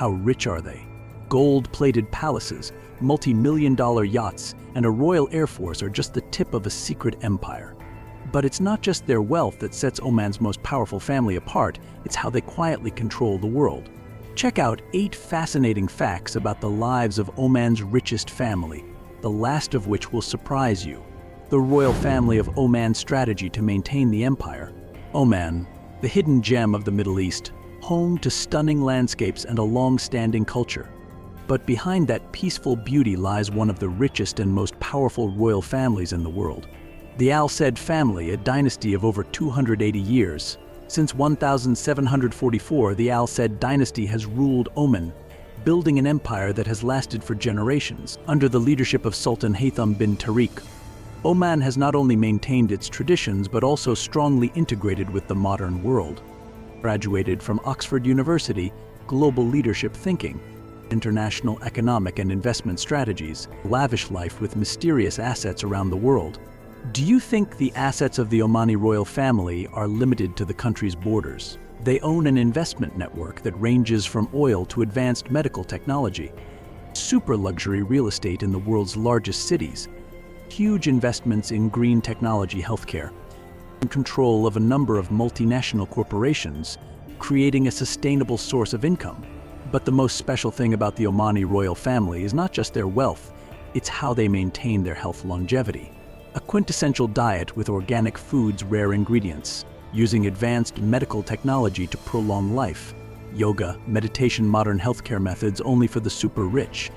How rich are they? Gold-plated palaces, multi-million-dollar yachts, and a royal air force are just the tip of a secret empire. But it's not just their wealth that sets Oman's most powerful family apart, it's how they quietly control the world. Check out 8 fascinating facts about the lives of Oman's richest family, the last of which will surprise you. The Royal Family of Oman's strategy to maintain the empire. Oman, the hidden gem of the Middle East, home to stunning landscapes and a long-standing culture. But behind that peaceful beauty lies one of the richest and most powerful royal families in the world. The Al Said family, a dynasty of over 280 years. Since 1744, the Al Said dynasty has ruled Oman, building an empire that has lasted for generations. Under the leadership of Sultan Haitham bin Tariq, Oman has not only maintained its traditions but also strongly integrated with the modern world. Graduated from Oxford University, global leadership thinking, international economic and investment strategies, lavish life with mysterious assets around the world. Do you think the assets of the Omani royal family are limited to the country's borders? They own an investment network that ranges from oil to advanced medical technology, super luxury real estate in the world's largest cities, huge investments in green technology healthcare, and control of a number of multinational corporations, creating a sustainable source of income. But the most special thing about the Omani royal family is not just their wealth, it's how they maintain their health longevity. A quintessential diet with organic foods' rare ingredients, using advanced medical technology to prolong life, yoga, meditation, modern healthcare methods only for the super rich.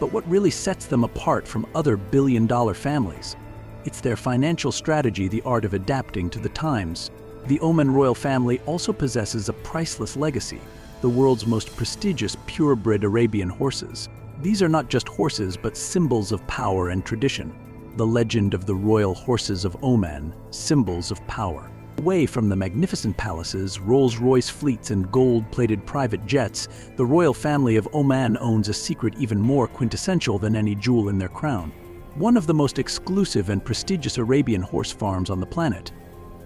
But what really sets them apart from other billion-dollar families? It's their financial strategy, the art of adapting to the times. The Oman royal family also possesses a priceless legacy, the world's most prestigious purebred Arabian horses. These are not just horses, but symbols of power and tradition. The legend of the royal horses of Oman, symbols of power. Away from the magnificent palaces, Rolls-Royce fleets, and gold-plated private jets, the royal family of Oman owns a secret even more quintessential than any jewel in their crown. One of the most exclusive and prestigious Arabian horse farms on the planet.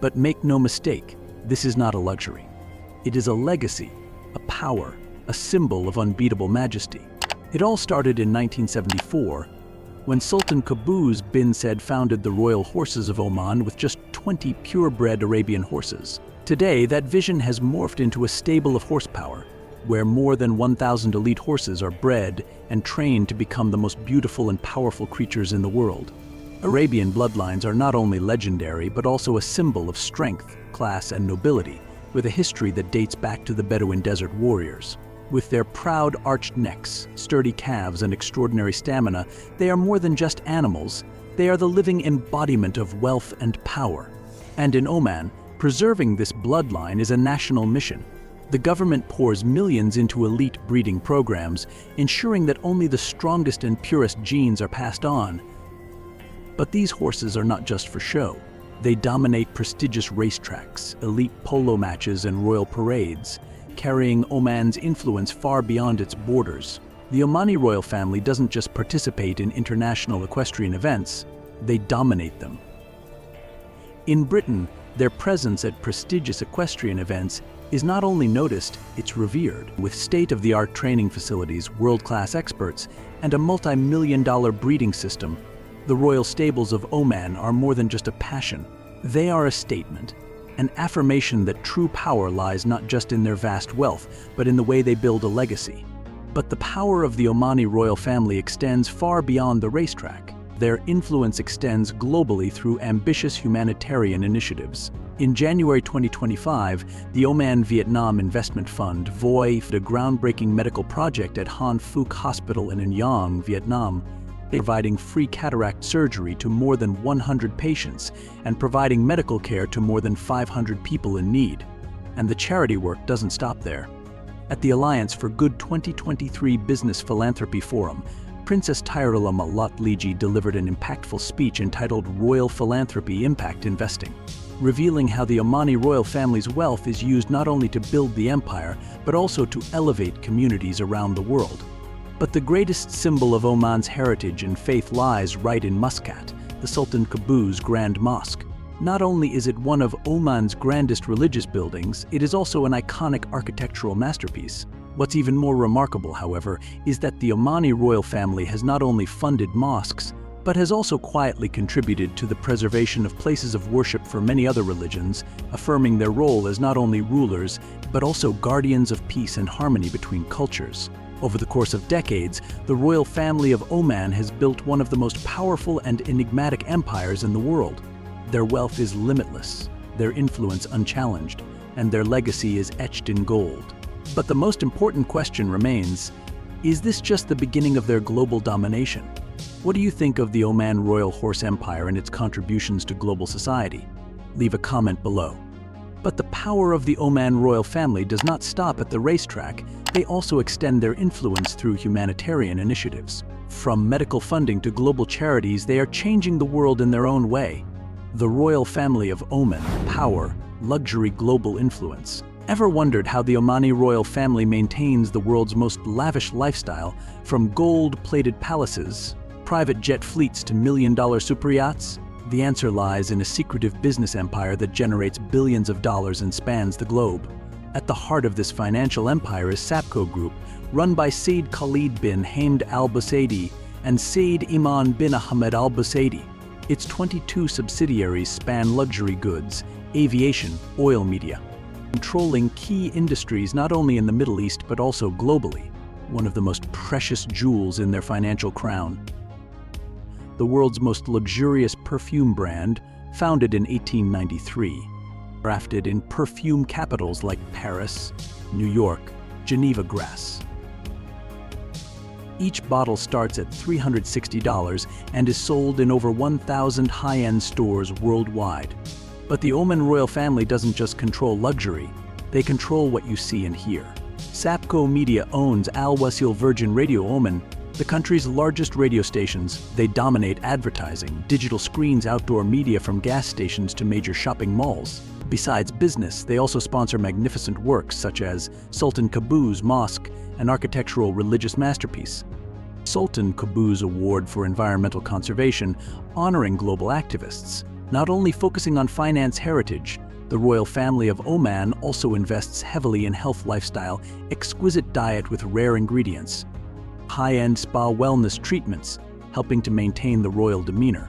But make no mistake, this is not a luxury. It is a legacy, a power, a symbol of unbeatable majesty. It all started in 1974, when Sultan Qaboos bin Said founded the Royal Horses of Oman with just 20 purebred Arabian horses. Today, that vision has morphed into a stable of horsepower, where more than 1,000 elite horses are bred and trained to become the most beautiful and powerful creatures in the world. Arabian bloodlines are not only legendary, but also a symbol of strength, class, and nobility, with a history that dates back to the Bedouin desert warriors. With their proud arched necks, sturdy calves, and extraordinary stamina, they are more than just animals. They are the living embodiment of wealth and power. And in Oman, preserving this bloodline is a national mission. The government pours millions into elite breeding programs, ensuring that only the strongest and purest genes are passed on. But these horses are not just for show. They dominate prestigious racetracks, elite polo matches, and royal parades, carrying Oman's influence far beyond its borders. The Omani royal family doesn't just participate in international equestrian events, they dominate them. In Britain, their presence at prestigious equestrian events is not only noticed, it's revered. With state-of-the-art training facilities, world-class experts, and a multi-million-dollar breeding system, the royal stables of Oman are more than just a passion. They are a statement, an affirmation that true power lies not just in their vast wealth, but in the way they build a legacy. But the power of the Omani royal family extends far beyond the racetrack. Their influence extends globally through ambitious humanitarian initiatives. In January 2025, the Oman Vietnam Investment Fund voiced a groundbreaking medical project at Han Phuc Hospital in Nhang, Vietnam, providing free cataract surgery to more than 100 patients and providing medical care to more than 500 people in need. And the charity work doesn't stop there. At the Alliance for Good 2023 Business Philanthropy Forum, Princess Tyrilla Malat Liji delivered an impactful speech entitled Royal Philanthropy Impact Investing, revealing how the Omani royal family's wealth is used not only to build the empire, but also to elevate communities around the world. But the greatest symbol of Oman's heritage and faith lies right in Muscat, the Sultan Qaboos Grand Mosque. Not only is it one of Oman's grandest religious buildings, it is also an iconic architectural masterpiece. What's even more remarkable, however, is that the Omani royal family has not only funded mosques, but has also quietly contributed to the preservation of places of worship for many other religions, affirming their role as not only rulers, but also guardians of peace and harmony between cultures. Over the course of decades, the Royal Family of Oman has built one of the most powerful and enigmatic empires in the world. Their wealth is limitless, their influence unchallenged, and their legacy is etched in gold. But the most important question remains, is this just the beginning of their global domination? What do you think of the Oman Royal Horse Empire and its contributions to global society? Leave a comment below. But the power of the Oman royal family does not stop at the racetrack. They also extend their influence through humanitarian initiatives. From medical funding to global charities, they are changing the world in their own way. The Royal Family of Oman, power, luxury, global influence. Ever wondered how the Omani royal family maintains the world's most lavish lifestyle, from gold-plated palaces, private jet fleets to million-dollar super yachts? The answer lies in a secretive business empire that generates billions of dollars and spans the globe. At the heart of this financial empire is Sapco Group, run by Sayyid Khalid bin Hamd al-Busaidi and Sayyid Iman bin Ahmed al-Busaidi. Its 22 subsidiaries span luxury goods, aviation, oil media, controlling key industries not only in the Middle East but also globally, one of the most precious jewels in their financial crown. The world's most luxurious perfume brand, founded in 1893, crafted in perfume capitals like Paris, New York, Geneva grass. Each bottle starts at $360 and is sold in over 1,000 high-end stores worldwide. But the Oman royal family doesn't just control luxury, they control what you see and hear. Sapco Media owns Al Wasil Virgin Radio Oman, the country's largest radio stations. They dominate advertising, digital screens, outdoor media from gas stations to major shopping malls. Besides business, they also sponsor magnificent works such as Sultan Qaboos Mosque, an architectural religious masterpiece. Sultan Qaboos Award for Environmental Conservation, honoring global activists. Not only focusing on finance heritage, the Royal Family of Oman also invests heavily in health lifestyle, exquisite diet with rare ingredients, high-end spa wellness treatments, helping to maintain the royal demeanor.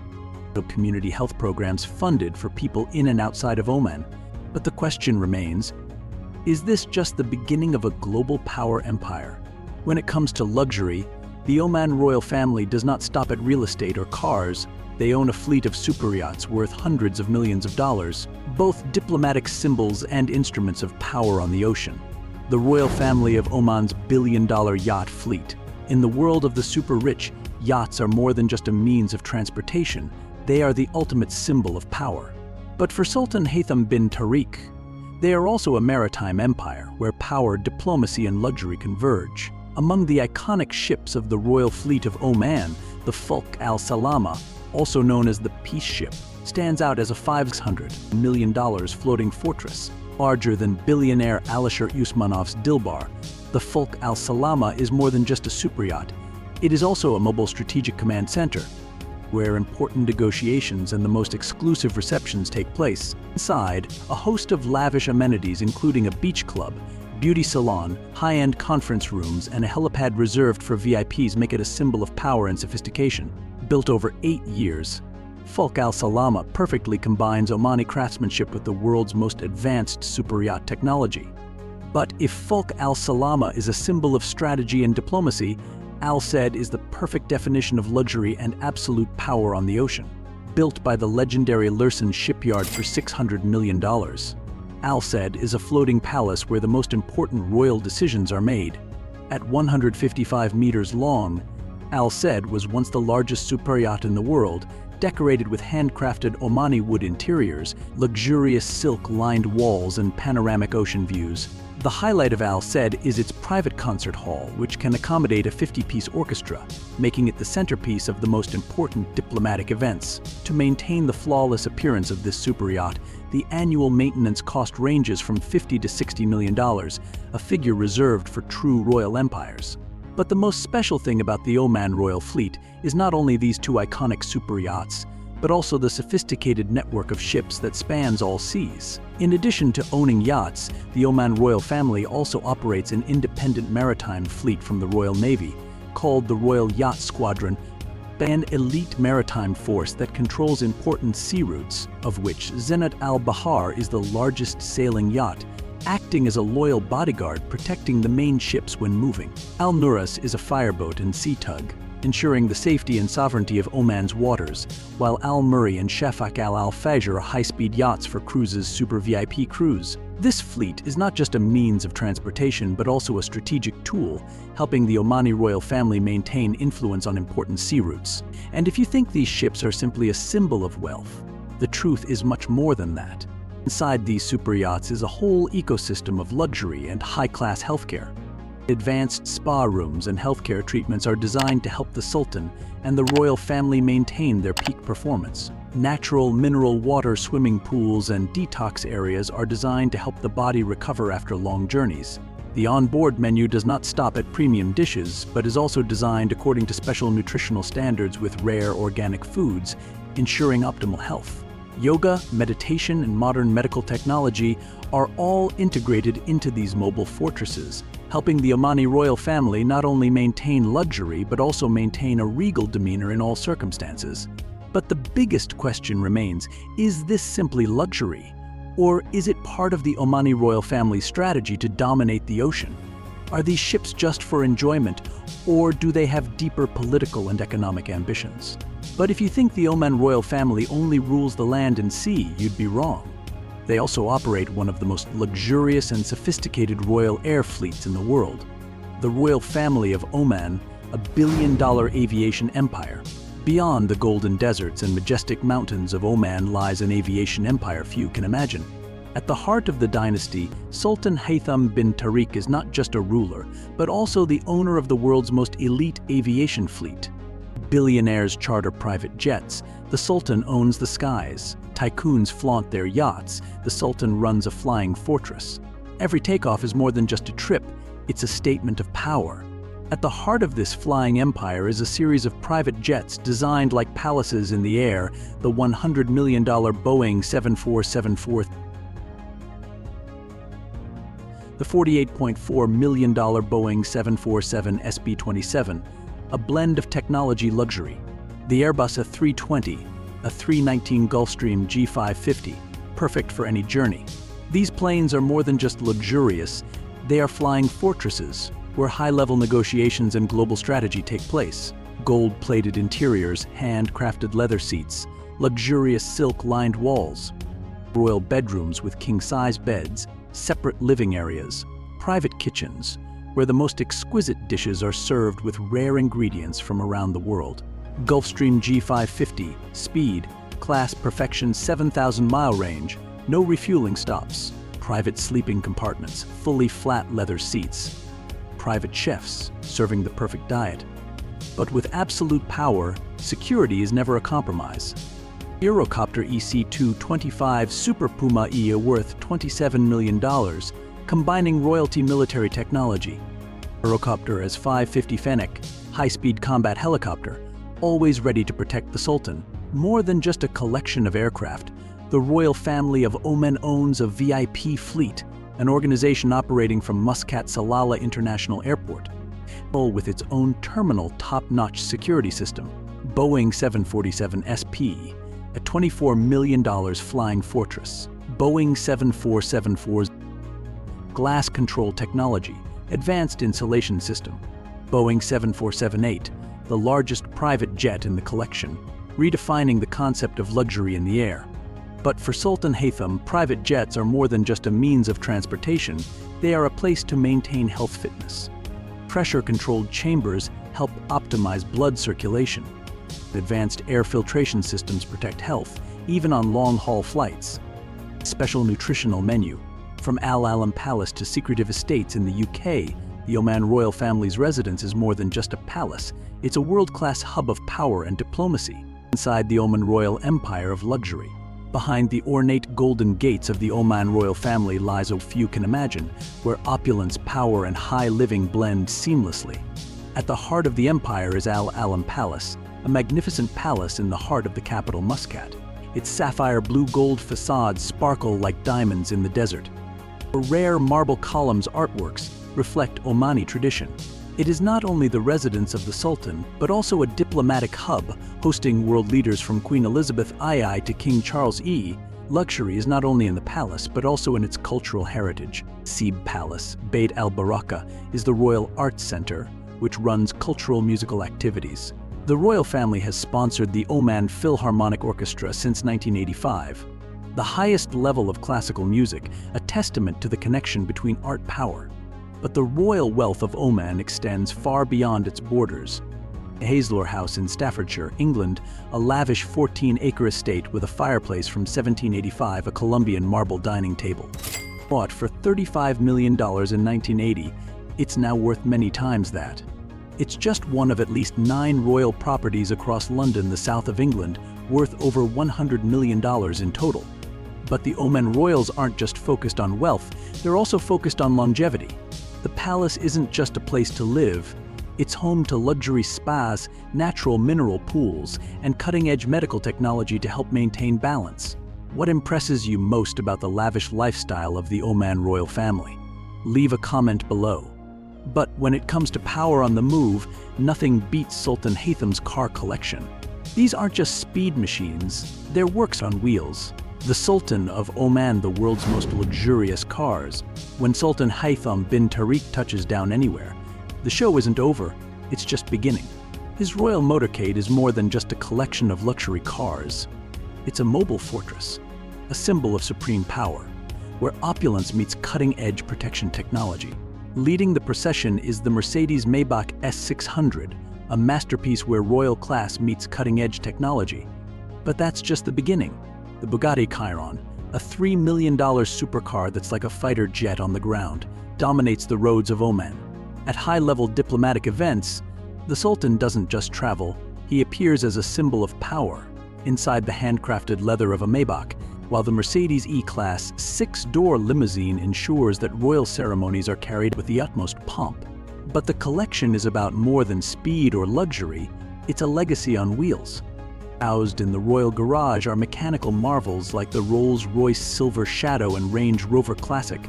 The community health programs funded for people in and outside of Oman. But the question remains, is this just the beginning of a global power empire? When it comes to luxury, the Oman royal family does not stop at real estate or cars. They own a fleet of super yachts worth hundreds of millions of dollars, both diplomatic symbols and instruments of power on the ocean. The Royal Family of Oman's billion-dollar yacht fleet. In the world of the super rich, yachts are more than just a means of transportation. They are the ultimate symbol of power. But for Sultan Haitham bin Tariq, they are also a maritime empire where power, diplomacy, and luxury converge. Among the iconic ships of the Royal Fleet of Oman, the Fulk al-Salama, also known as the Peace Ship, stands out as a $500 million floating fortress. Larger than billionaire Alisher Usmanov's Dilbar, the Fulk al-Salama is more than just a super yacht. It is also a mobile strategic command center, where important negotiations and the most exclusive receptions take place. Inside, a host of lavish amenities including a beach club, beauty salon, high-end conference rooms, and a helipad reserved for VIPs make it a symbol of power and sophistication. Built over 8 years, Fulk al-Salama perfectly combines Omani craftsmanship with the world's most advanced super yacht technology. But if Fulk al-Salama is a symbol of strategy and diplomacy, Al Said is the perfect definition of luxury and absolute power on the ocean. Built by the legendary Lursen shipyard for $600 million, Al Said is a floating palace where the most important royal decisions are made. At 155 meters long, Al Said was once the largest super yacht in the world, decorated with handcrafted Omani wood interiors, luxurious silk-lined walls, and panoramic ocean views. The highlight of Al Said is its private concert hall, which can accommodate a 50-piece orchestra, making it the centerpiece of the most important diplomatic events. To maintain the flawless appearance of this super yacht, the annual maintenance cost ranges from $50 to $60 million, a figure reserved for true royal empires. But the most special thing about the Oman royal fleet is not only these two iconic super yachts. but also the sophisticated network of ships that spans all seas. In addition to owning yachts, the Oman royal family also operates an independent maritime fleet from the Royal Navy, called the Royal Yacht Squadron, an elite maritime force that controls important sea routes, of which Zenat al-Bahar is the largest sailing yacht, acting as a loyal bodyguard protecting the main ships when moving. Al-Nuras is a fireboat and sea tug, ensuring the safety and sovereignty of Oman's waters, while Al-Murri and Shafaq al-Fajr are high-speed yachts for cruises super VIP cruise. This fleet is not just a means of transportation but also a strategic tool, helping the Omani royal family maintain influence on important sea routes. And if you think these ships are simply a symbol of wealth, the truth is much more than that. Inside these super yachts is a whole ecosystem of luxury and high-class healthcare. Advanced spa rooms and healthcare treatments are designed to help the Sultan and the royal family maintain their peak performance. Natural mineral water swimming pools and detox areas are designed to help the body recover after long journeys. The on-board menu does not stop at premium dishes, but is also designed according to special nutritional standards with rare organic foods, ensuring optimal health. Yoga, meditation, and modern medical technology are all integrated into these mobile fortresses, helping the Omani royal family not only maintain luxury but also maintain a regal demeanor in all circumstances. But the biggest question remains, is this simply luxury? Or is it part of the Omani royal family's strategy to dominate the ocean? Are these ships just for enjoyment, or do they have deeper political and economic ambitions? But if you think the Oman royal family only rules the land and sea, you'd be wrong. They also operate one of the most luxurious and sophisticated royal air fleets in the world. The Royal Family of Oman, a billion-dollar aviation empire. Beyond the golden deserts and majestic mountains of Oman lies an aviation empire few can imagine. At the heart of the dynasty, Sultan Haitham bin Tariq is not just a ruler, but also the owner of the world's most elite aviation fleet. Billionaires charter private jets, the Sultan owns the skies. Tycoons flaunt their yachts, the Sultan runs a flying fortress. Every takeoff is more than just a trip, it's a statement of power. At the heart of this flying empire is a series of private jets designed like palaces in the air, the $100 million Boeing 7474, the $48.4 million Boeing 747 SB-27, a blend of technology luxury, the Airbus A320, a 319 Gulfstream G550, perfect for any journey. These planes are more than just luxurious, they are flying fortresses where high-level negotiations and global strategy take place. Gold-plated interiors, hand-crafted leather seats, luxurious silk-lined walls, royal bedrooms with king-size beds, separate living areas, private kitchens, where the most exquisite dishes are served with rare ingredients from around the world. Gulfstream G550, speed, class perfection 7,000-mile range, no refueling stops. Private sleeping compartments, fully flat leather seats. Private chefs, serving the perfect diet. But with absolute power, security is never a compromise. Eurocopter EC-225 Super Puma E worth $27 million, combining royalty military technology. Eurocopter as 550 Fennec, high-speed combat helicopter, always ready to protect the Sultan. More than just a collection of aircraft, the Royal Family of Oman owns a VIP fleet, an organization operating from Muscat Salalah International Airport, with its own terminal top-notch security system. Boeing 747 SP, a $24 million flying fortress. Boeing 7474's glass control technology, advanced insulation system. Boeing 747-8, the largest private jet in the collection, redefining the concept of luxury in the air. But for Sultan Haitham, private jets are more than just a means of transportation, they are a place to maintain health fitness. Pressure-controlled chambers help optimize blood circulation. Advanced air filtration systems protect health, even on long-haul flights. Special nutritional menu. From Al Alam Palace to secretive estates in the UK, the Oman royal family's residence is more than just a palace, it's a world-class hub of power and diplomacy. Inside the Oman royal empire of luxury, behind the ornate golden gates of the Oman royal family lies a few can imagine, where opulence, power, and high living blend seamlessly. At the heart of the empire is Al Alam Palace, a magnificent palace in the heart of the capital Muscat. Its sapphire blue-gold facades sparkle like diamonds in the desert. The rare marble columns artworks reflect Omani tradition. It is not only the residence of the Sultan, but also a diplomatic hub, hosting world leaders from Queen Elizabeth II to King Charles E. Luxury is not only in the palace, but also in its cultural heritage. Sib Palace, Beit al-Baraka, is the Royal Arts Center, which runs cultural musical activities. The royal family has sponsored the Oman Philharmonic Orchestra since 1985. The highest level of classical music, a testament to the connection between art power. But the royal wealth of Oman extends far beyond its borders. Haslar House in Staffordshire, England, a lavish 14-acre estate with a fireplace from 1785, a Colombian marble dining table. Bought for $35 million in 1980, it's now worth many times that. It's just one of at least 9 royal properties across London, the south of England, worth over $100 million in total. But the Oman royals aren't just focused on wealth, they're also focused on longevity. The palace isn't just a place to live, it's home to luxury spas, natural mineral pools, and cutting-edge medical technology to help maintain balance. What impresses you most about the lavish lifestyle of the Oman royal family? Leave a comment below. But when it comes to power on the move, nothing beats Sultan Haitham's car collection. These aren't just speed machines, they're works on wheels. The Sultan of Oman, the world's most luxurious cars. When Sultan Haitham bin Tariq touches down anywhere, the show isn't over, it's just beginning. His royal motorcade is more than just a collection of luxury cars. It's a mobile fortress, a symbol of supreme power, where opulence meets cutting-edge protection technology. Leading the procession is the Mercedes-Maybach S600, a masterpiece where royal class meets cutting-edge technology. But that's just the beginning. The Bugatti Chiron, a $3 million supercar that's like a fighter jet on the ground, dominates the roads of Oman. At high-level diplomatic events, the Sultan doesn't just travel, he appears as a symbol of power inside the handcrafted leather of a Maybach, while the Mercedes E-Class 6-door limousine ensures that royal ceremonies are carried with the utmost pomp. But the collection is about more than speed or luxury, it's a legacy on wheels. Housed in the royal garage are mechanical marvels like the Rolls-Royce Silver Shadow and Range Rover Classic,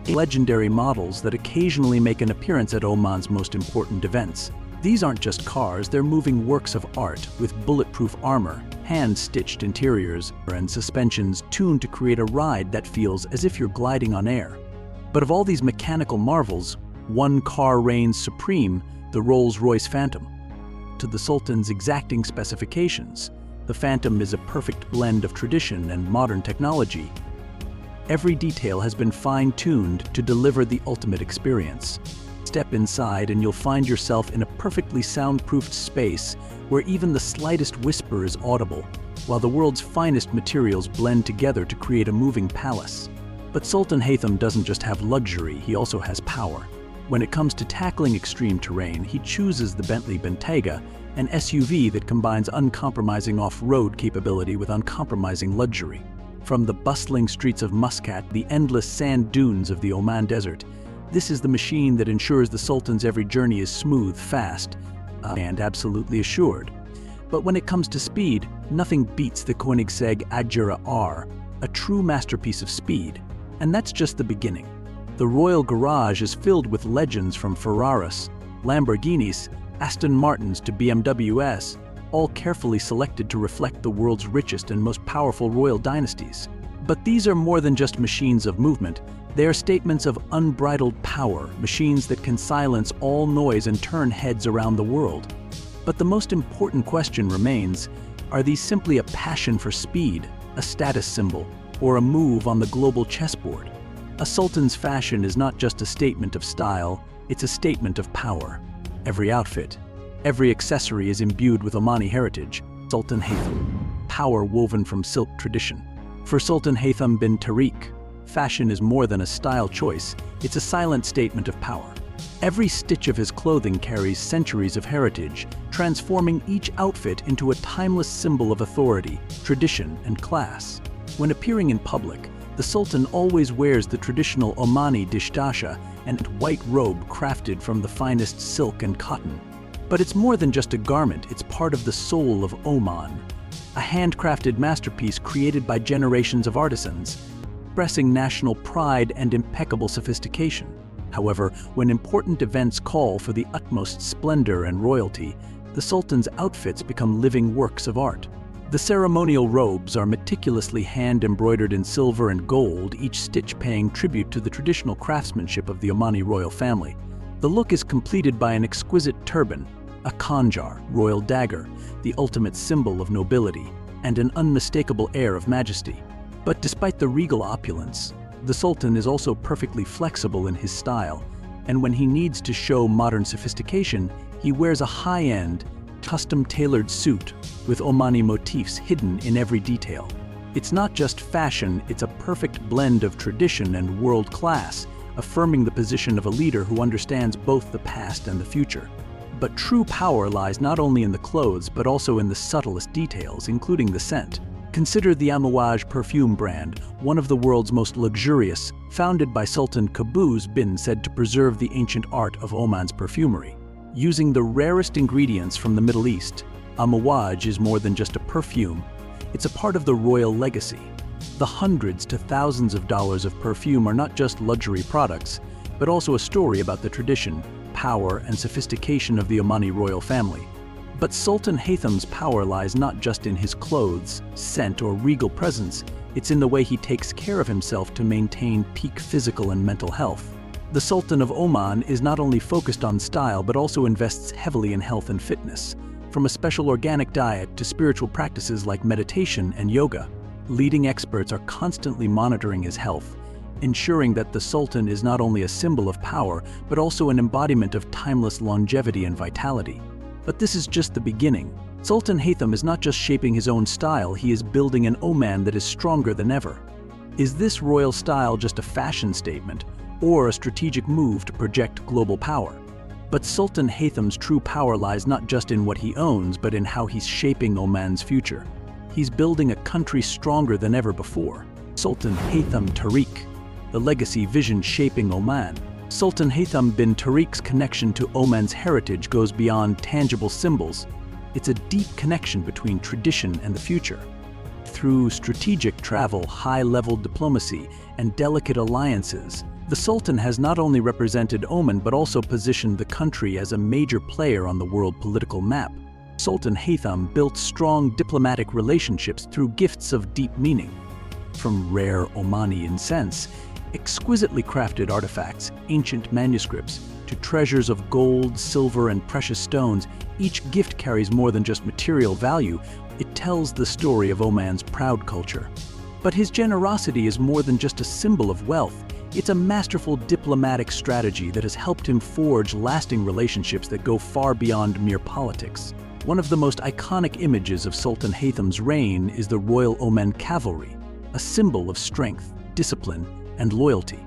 legendary models that occasionally make an appearance at Oman's most important events. These aren't just cars, they're moving works of art with bulletproof armor, hand-stitched interiors, and suspensions tuned to create a ride that feels as if you're gliding on air. But of all these mechanical marvels, one car reigns supreme, the Rolls-Royce Phantom. To the Sultan's exacting specifications, the Phantom is a perfect blend of tradition and modern technology. Every detail has been fine-tuned to deliver the ultimate experience. Step inside and you'll find yourself in a perfectly soundproofed space where even the slightest whisper is audible, while the world's finest materials blend together to create a moving palace. But Sultan Haitham doesn't just have luxury, he also has power. When it comes to tackling extreme terrain, he chooses the Bentley Bentayga, an SUV that combines uncompromising off-road capability with uncompromising luxury. From the bustling streets of Muscat, the endless sand dunes of the Oman Desert, this is the machine that ensures the Sultan's every journey is smooth, fast, and absolutely assured. But when it comes to speed, nothing beats the Koenigsegg Agera R, a true masterpiece of speed. And that's just the beginning. The royal garage is filled with legends from Ferraris, Lamborghinis, Aston Martins to BMWs, all carefully selected to reflect the world's richest and most powerful royal dynasties. But these are more than just machines of movement. They are statements of unbridled power, machines that can silence all noise and turn heads around the world. But the most important question remains, are these simply a passion for speed, a status symbol, or a move on the global chessboard? A sultan's fashion is not just a statement of style, it's a statement of power. Every outfit, every accessory is imbued with Omani heritage. Sultan Haitham, power woven from silk tradition. For Sultan Haitham bin Tariq, fashion is more than a style choice, it's a silent statement of power. Every stitch of his clothing carries centuries of heritage, transforming each outfit into a timeless symbol of authority, tradition, and class. When appearing in public, the Sultan always wears the traditional Omani dishdasha and white robe crafted from the finest silk and cotton. But it's more than just a garment, it's part of the soul of Oman. A handcrafted masterpiece created by generations of artisans, expressing national pride and impeccable sophistication. However, when important events call for the utmost splendor and royalty, the Sultan's outfits become living works of art. The ceremonial robes are meticulously hand-embroidered in silver and gold, each stitch paying tribute to the traditional craftsmanship of the Omani royal family. The look is completed by an exquisite turban, a khanjar, royal dagger, the ultimate symbol of nobility, and an unmistakable air of majesty. But despite the regal opulence, the Sultan is also perfectly flexible in his style, and when he needs to show modern sophistication, he wears a high-end, custom-tailored suit with Omani motifs hidden in every detail. It's not just fashion, it's a perfect blend of tradition and world class, affirming the position of a leader who understands both the past and the future. But true power lies not only in the clothes, but also in the subtlest details, including the scent. Consider the unmatched perfume brand, one of the world's most luxurious, founded by Sultan Qaboos bin said to preserve the ancient art of Oman's perfumery. Using the rarest ingredients from the Middle East, unmatched is more than just a perfume, it's a part of the royal legacy. The hundreds to thousands of dollars of perfume are not just luxury products, but also a story about the tradition, power, and sophistication of the Omani royal family. But Sultan Haitham's power lies not just in his clothes, scent, or regal presence, it's in the way he takes care of himself to maintain peak physical and mental health. The Sultan of Oman is not only focused on style but also invests heavily in health and fitness, from a special organic diet to spiritual practices like meditation and yoga. Leading experts are constantly monitoring his health, ensuring that the Sultan is not only a symbol of power but also an embodiment of timeless longevity and vitality. But this is just the beginning. Sultan Haitham is not just shaping his own style, he is building an Oman that is stronger than ever. Is this royal style just a fashion statement, or a strategic move to project global power? But Sultan Haitham's true power lies not just in what he owns, but in how he's shaping Oman's future. He's building a country stronger than ever before. Sultan Haitham bin Tariq, the legacy vision shaping Oman. Sultan Haitham bin Tariq's connection to Oman's heritage goes beyond tangible symbols. It's a deep connection between tradition and the future. Through strategic travel, high-level diplomacy, and delicate alliances, the Sultan has not only represented Oman but also positioned the country as a major player on the world political map. Sultan Haitham built strong diplomatic relationships through gifts of deep meaning. From rare Omani incense, exquisitely crafted artifacts, ancient manuscripts, to treasures of gold, silver, and precious stones, each gift carries more than just material value. It tells the story of Oman's proud culture. But his generosity is more than just a symbol of wealth. It's a masterful diplomatic strategy that has helped him forge lasting relationships that go far beyond mere politics. One of the most iconic images of Sultan Haitham's reign is the Royal Oman Cavalry, a symbol of strength, discipline, and loyalty.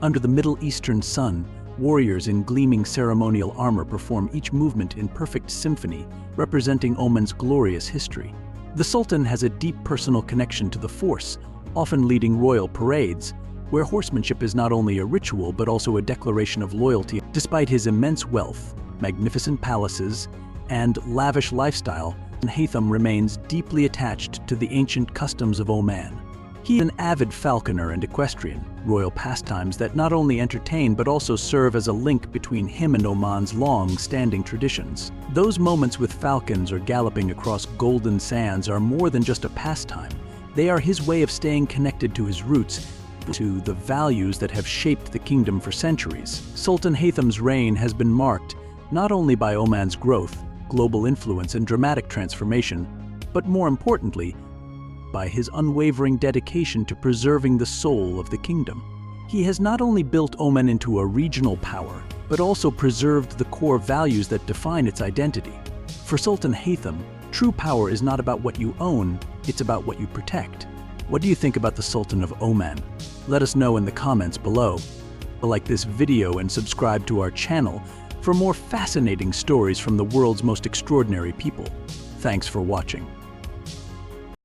Under the Middle Eastern sun, warriors in gleaming ceremonial armor perform each movement in perfect symphony, representing Oman's glorious history. The Sultan has a deep personal connection to the force, often leading royal parades, where horsemanship is not only a ritual but also a declaration of loyalty. Despite his immense wealth, magnificent palaces, and lavish lifestyle, Haitham remains deeply attached to the ancient customs of Oman. He is an avid falconer and equestrian, royal pastimes that not only entertain but also serve as a link between him and Oman's long-standing traditions. Those moments with falcons or galloping across golden sands are more than just a pastime. They are his way of staying connected to his roots, to the values that have shaped the kingdom for centuries. Sultan Haitham's reign has been marked not only by Oman's growth, global influence, and dramatic transformation, but more importantly, by his unwavering dedication to preserving the soul of the kingdom. He has not only built Oman into a regional power, but also preserved the core values that define its identity. For Sultan Haitham, true power is not about what you own, it's about what you protect. What do you think about the Sultan of Oman? Let us know in the comments below. Like this video and subscribe to our channel for more fascinating stories from the world's most extraordinary people. Thanks for watching.